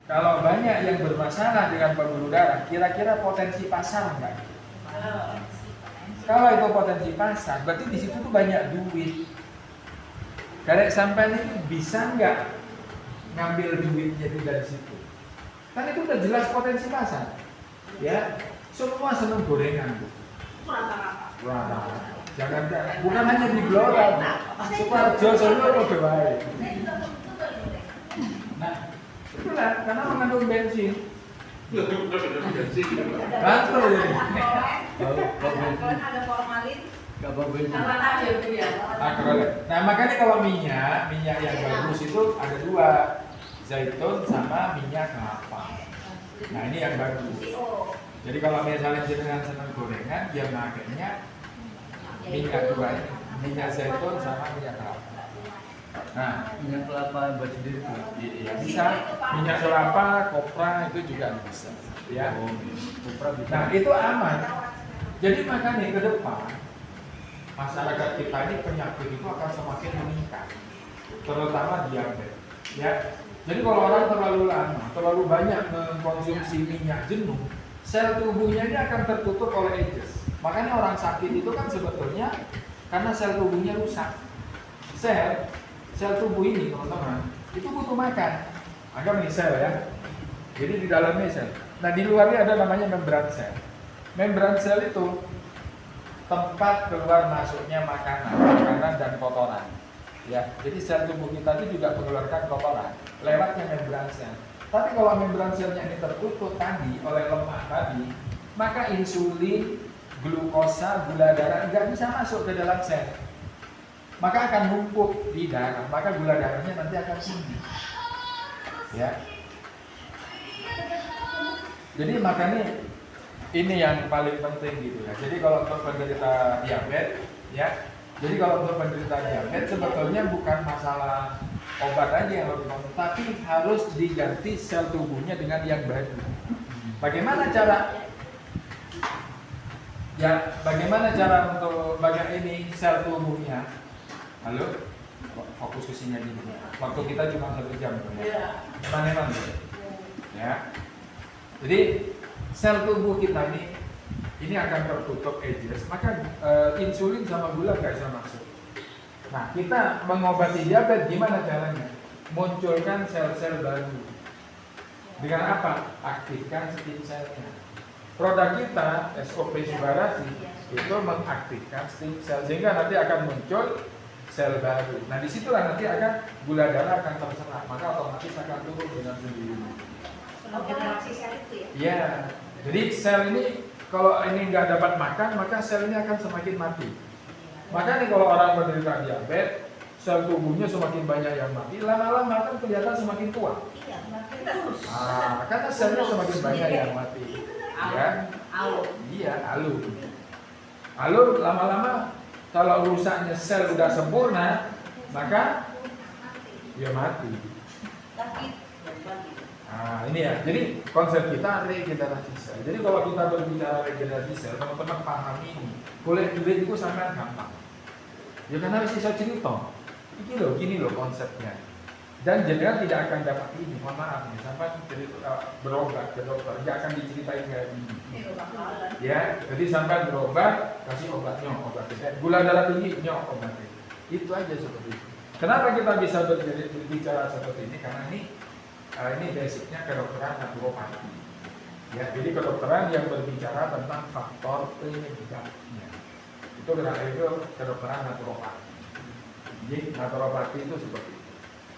Kalau banyak yang bermasalah dengan pembuluh darah, kira-kira potensi pasar enggak? Kalau itu potensi pasar, berarti di situ tuh banyak duit. Karek sampai ini bisa nggak ngambil duitnya itu dari situ? Kan itu udah jelas potensi pasar, ya. Semua seneng gorengan tuh. Rata-rata. Jangan, bukan hanya di Blora, Sukoharjo, Solo, udah baik. Nah, itulah karena mengandung bensin. Bantu jadi. Ada formalin. Nah, makanya kalau minyak yang bagus itu ada dua, zaitun sama minyak kelapa. Nah, ini yang bagus. Jadi kalau misalnya jenengan senang gorengan, dia makainya minyak dua, minyak zaitun sama minyak kelapa. Nah, minyak kelapa buat sendiri. Iya bisa. Minyak kelapa, kopra itu juga bisa. Ya. Kopra bisa. Nah, itu aman. Jadi makanya ke depan masyarakat kita ini penyakit itu akan semakin meningkat, terutama diabetes. Ya. Jadi kalau orang terlalu lama, terlalu banyak mengkonsumsi minyak jenuh, sel tubuhnya ini akan tertutup oleh ages. Makanya orang sakit itu kan sebetulnya karena sel tubuhnya rusak. Sel tubuh ini teman-teman itu butuh makan. Agak nih sel ya. Jadi di dalamnya sel. Nah di luarnya ada namanya membran sel. Membran sel itu tempat keluar masuknya makanan dan kotoran. Ya, jadi sel tubuh kita itu juga mengeluarkan kotoran lewatnya membran sel. Tapi kalau membran selnya ini tertutup tadi oleh lemak tadi, maka insulin, glukosa, gula darah nggak bisa masuk ke dalam sel. Maka akan numpuk di darah, maka gula darahnya nanti akan tinggi. Ya. Jadi makanya ini yang paling penting gitu ya. Jadi kalau untuk penderita diabetes, ya. Jadi kalau untuk penderita diabetes sebetulnya bukan masalah obat aja yang harus dibangun, tapi harus diganti sel tubuhnya dengan yang baru. Bagaimana cara? Ya, bagaimana cara untuk bagian ini sel tubuhnya? Halo, fokus ke sini aja dulu. Waktu kita cuma 1 jam, ya. Emang ya. Jadi sel tubuh kita ini akan tertutup ages, maka insulin sama gula nggak bisa masuk. Nah, kita mengobati diabetes gimana caranya? Munculkan sel-sel baru. Dengan apa? Aktifkan stem selnya. Produk kita SOP Subarasi itu mengaktifkan stem sel sehingga nanti akan muncul sel baru. Nah, disitulah nanti akan gula darah akan terserap, maka otomatis akan turun dengan sendirinya. Generasi sel itu ya? Iya. Jadi sel ini kalau ini nggak dapat makan, maka sel ini akan semakin mati. Makanya kalau orang menderita diabetes, sel tubuhnya semakin banyak yang mati, lama-lama kan kelihatan semakin tua. Iya, makin terus. Karena selnya semakin banyak yang mati. Ya. Iya, alur. Alur lama-lama kalau rusaknya sel udah sempurna, maka dia mati. Nah, ini ya. Jadi konsep kita regenerasi sel. Jadi kalau kita berbicara regenerasi sel, teman-teman paham ini. Boleh duit itu sangat gampang. Ya karena harus bisa cerita. Gini loh konsepnya. Dan jenengan tidak akan dapat ini. Mohon maaf nih, sampai cerita berobat ke dokter, nggak akan diceritain kayak gini. Ya, jadi sampai berobat, kasih obatnya, obat gula darah tinggi, nyok obatnya. Itu aja seperti itu. Kenapa kita bisa berbicara seperti ini? Karena ini basicnya kedokteran naturopati. Ya, jadi kedokteran yang berbicara tentang faktor penyebabnya. Itu kedokteran naturopati. Jadi naturopati itu seperti itu.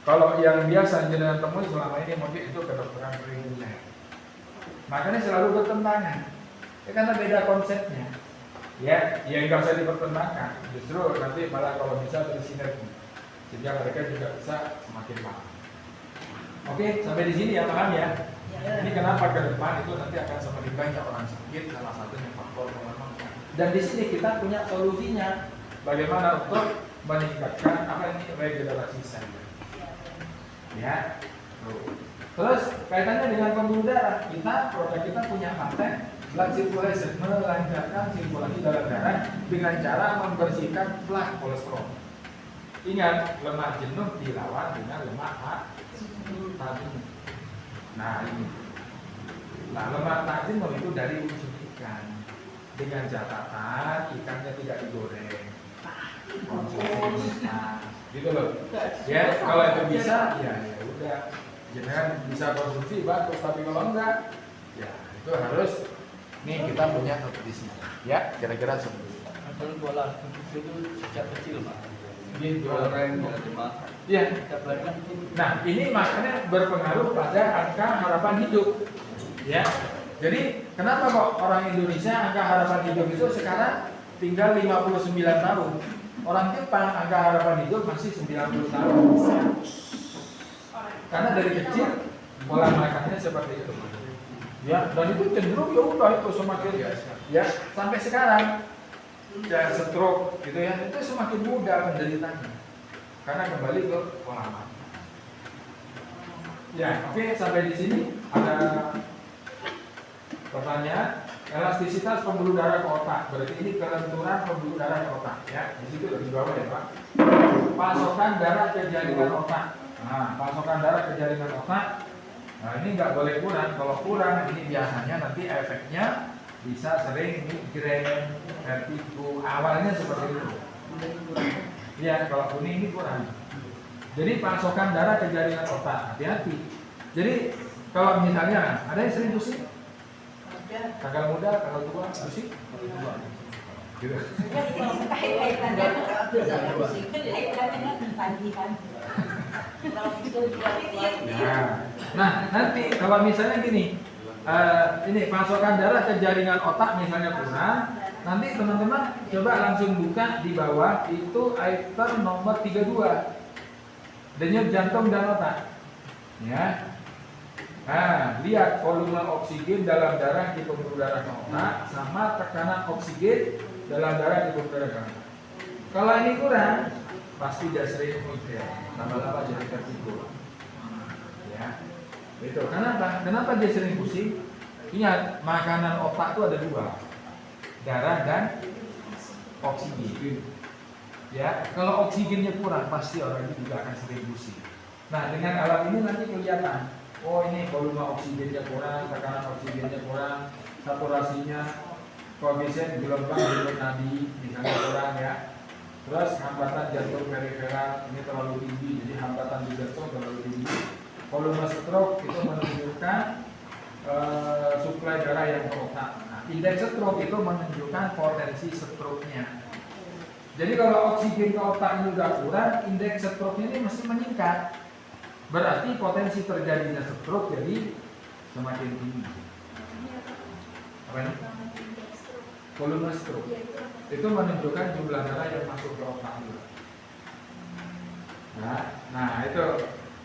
Kalau yang biasa jenengan temui selama ini mungkin itu kedokteran reguler. Makanya selalu bertentangan. Ya, karena beda konsepnya. Ya nggak usah dipertentangkan. Justru nanti malah kalau bisa bersinergi. Sehingga mereka juga bisa semakin paham. Oke, sampai di sini ya paham ya. Ini kenapa ke depan itu nanti akan semakin banyak orang sakit, salah satunya faktor pengalaman. Dan di sini kita punya solusinya. Bagaimana untuk meningkatkan regenerasi sel. Ya. Terus kaitannya dengan pembuluh darah, produk kita punya paten blood circulation, melancarkan sirkulasi dalam darah dengan cara membersihkan plak kolesterol. Ingat, lemak jenuh dilawan dengan lemak tadi. Nah ini. Nah lemak tak jenuh itu dari unsur ikan. Dengan catatan ikannya tidak digoreng. Konsumsi ikan. Gitu loh. Ya kalau itu bisa, ya udah. Jangan bisa konsumsi bagus, tapi kalau enggak, ya itu harus. Nih kita punya nutrisi. Ya kira-kira seperti itu. Kalau pola itu sejak kecil Pak. Gitu. Goreng ya cuma. Iya. Kita berikan itu. Nah, ini makanya berpengaruh pada angka harapan hidup. Ya. Jadi, kenapa kok orang Indonesia angka harapan hidup itu sekarang tinggal 59 tahun? Orang Jepang angka harapan hidup masih 90 tahun. Karena dari kecil pola makannya seperti itu. Ya, dan itu cenderung ya udah itu semakin ya sampai sekarang ya stroke gitu ya, itu semakin mudah penderitanya. Karena kembali ke pola makan. Ya, oke, sampai di sini ada pertanyaan. Elastisitas pembuluh darah ke otak, berarti ini kelenturan pembuluh darah ke otak, ya. Di situ di bawah ya Pak. Pasokan darah ke jaringan otak. Nah, pasokan darah ke jaringan otak. Nah, ini nggak boleh kurang. Kalau kurang, ini biasanya nanti efeknya bisa sering migrain, vertigo. Awalnya seperti itu. Ya, kalau kuning ini kurang. Jadi pasokan darah ke jaringan otak, hati-hati. Jadi kalau misalnya ada yang sering pusing, kakak muda, kakak tua, pusing, gitu. Nah, nanti kalau misalnya gini, ini pasokan darah ke jaringan otak misalnya kurang, nanti teman-teman coba langsung buka di bawah itu item nomor 32. Denyut jantung dan otak. Ya. Nah, lihat volume oksigen dalam darah di pembuluh darah ke otak sama tekanan oksigen dalam darah di pembuluh darah ke otak. Kalau ini kurang, pasti dia sering migrain, lama-lama jadi vertigo. Ya. Itu. Kenapa? Kenapa dia sering pusing? Ingat, makanan otak itu ada dua. Darah dan oksigen. Ya, kalau oksigennya kurang pasti orang itu juga akan sering pusing. Nah, dengan alat ini nanti kelihatan, oh ini volume oksigennya kurang, tekanan oksigennya kurang, saturasinya, koefisien gelombang di nadi misalnya kurang ya. Terus hambatan jantung periferal ini terlalu tinggi, jadi hambatan di jantung terlalu tinggi. Volume stroke itu menunjukkan suplai darah yang ke otak. Nah, indeks stroke itu menunjukkan potensi stroke-nya. Jadi kalau oksigen ke otak ini udah kurang, indeks stroke ini mesti meningkat. Berarti potensi terjadinya stroke jadi semakin tinggi. Apa ini? Volume stroke. Itu menunjukkan jumlah darah yang masuk ke otak. Nah itu.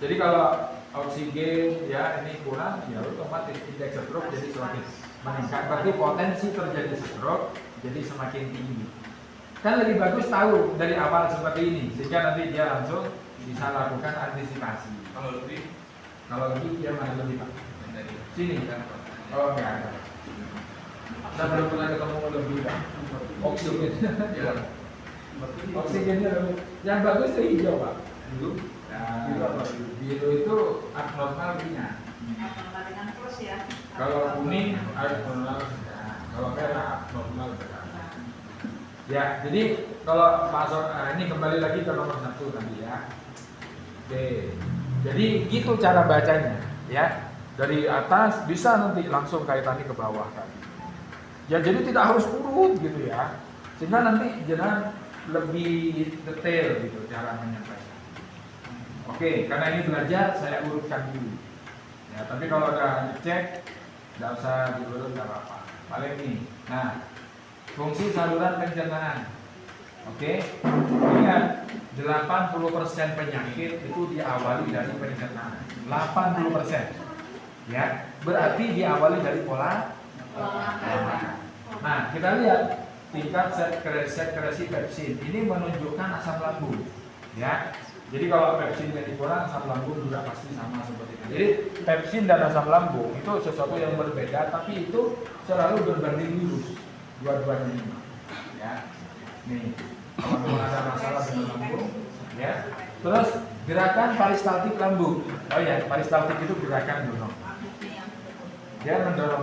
Jadi kalau oksigen ya ini kurang, ya otomatis indeks stroke jadi semakin meningkat. Berarti potensi terjadi stroke jadi semakin tinggi. Kan lebih bagus tahu dari awal seperti ini sehingga nanti dia langsung bisa lakukan antisipasi. Kalau lebih dia mana lebih Pak? Sini kan? Oh enggak ada. Saya belum pernah ketemu lebih Pak. Oksigen. Oksigennya lebih. Yang bagus itu hijau Pak. Biru itu abnormal ringan. Abnormal ringan terus ya. Kalau kuning abnormal sedang. Kalau merah abnormal berat. Ya, jadi kalau masuk ini kembali lagi ke nomor 1 tadi ya. Oke. Jadi gitu cara bacanya, ya. Dari atas bisa nanti langsung kaitannya ke bawah tadi. Ya, jadi tidak harus urut gitu ya. Sehingga nanti jangan lebih detail gitu cara menyampaikan. Oke, karena ini belajar saya urutkan dulu. Ya, tapi kalau udah dicek enggak usah diurut enggak apa-apa. Paling ini. Nah, fungsi saluran pencernaan. Oke. Ingat, 80% penyakit itu diawali dari pencernaan. 80%. Ya, berarti diawali dari pola makan. Nah, kita lihat tingkat sekresi pepsin. Ini menunjukkan asam lambung. Ya. Jadi kalau pepsin yang kurang, asam lambung juga pasti sama seperti itu. Jadi pepsin dan asam lambung itu sesuatu yang berbeda, tapi itu selalu berbanding lurus. Dua-duanya ini, ya. Nih, kalau memang ada masalah dengan lambung, ya. Terus gerakan peristaltik lambung. Oh ya, peristaltik itu gerakan donor. dia mendorong